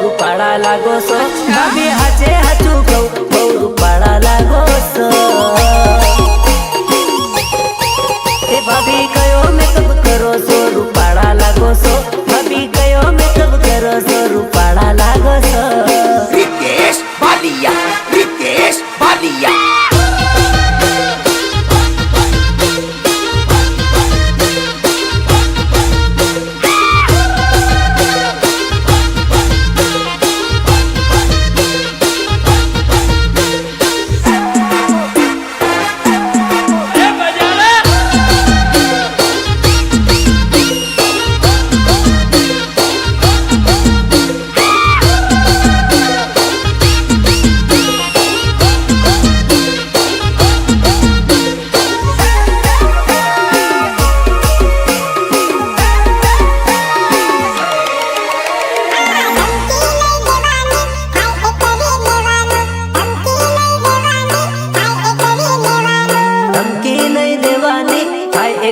રૂપાળા લાગો છો ભાભી હાચે હાચું કહું બહુ રૂપાળા લાગો છો એ ભાભી કયો મેકઅપ કરો છો રૂપાળા લાગો છો ભાભી કયો મેકઅપ કરો છો રૂપાળા લાગો છો Ritesh Balia, Ritesh Balia.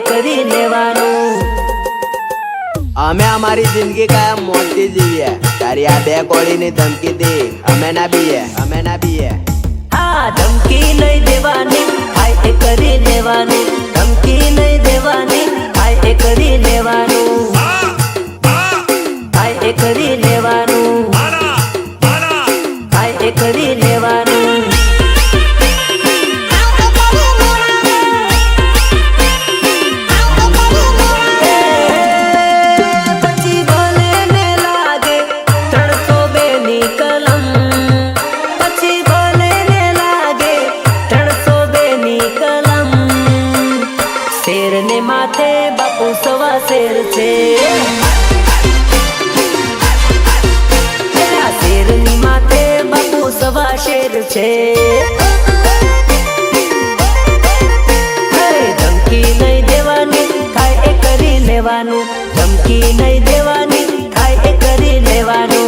કરી લેવાનું અમે અમારી જિંદગી કાયમ મોતી જીવીએ તારી આ બે કોળીની ધમકી દે અમે ના બીએ હા ધમકી નહીં દેવાની હાય એ કરી લેવાનું ધમકી નહીં દેવાની હાય એ કરી લેવાનું હાય એ કરી લેવાનું હાય એ કરી લેવાનું શેર ને માથે બાપુ સવા શેર છે શેર ની માથે બાપુ સવા શેર છે ધમકી નહીં દેવાની થાય એ કરી લેવાનું ધમકી નહીં દેવાની થાય એ કરી લેવાનું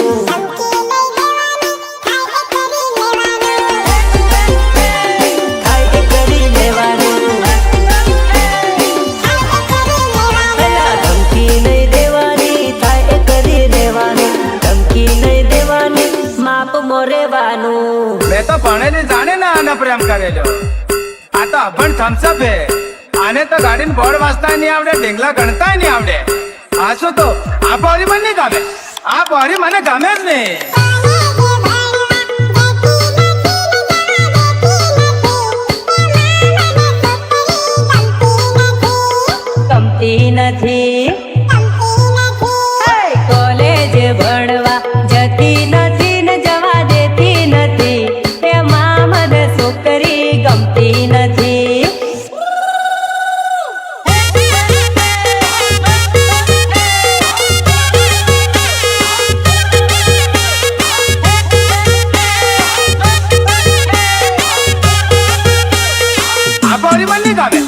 मैं तो भणेली जाने ना आने प्रेम करेलो आ तो अभण थम्सअप है आने तो गाड़ी में बोर्ड वाजता नहीं आवड़े ढेंगला गणता नहीं आवड़े आसो तो आ पौरी मन नहीं गमे आ पौरी मने गमे ज नहीं ગમતી નથી કોલેજ ભણવા જતી નથી ને જવા દેતી નથી એમાં મને છોકરી ગમતી નથી आ पौरी मन नहीं गमे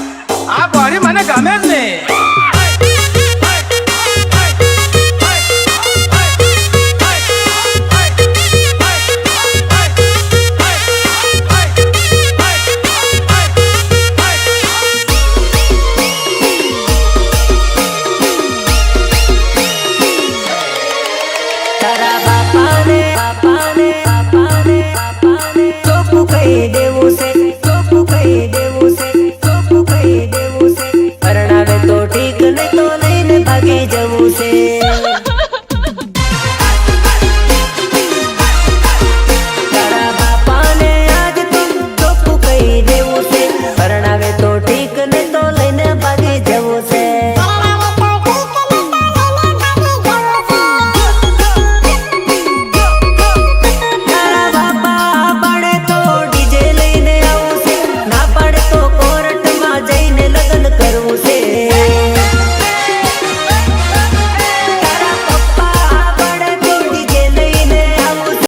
आ पौरी मने गमे ज नहीं તારા બાપાને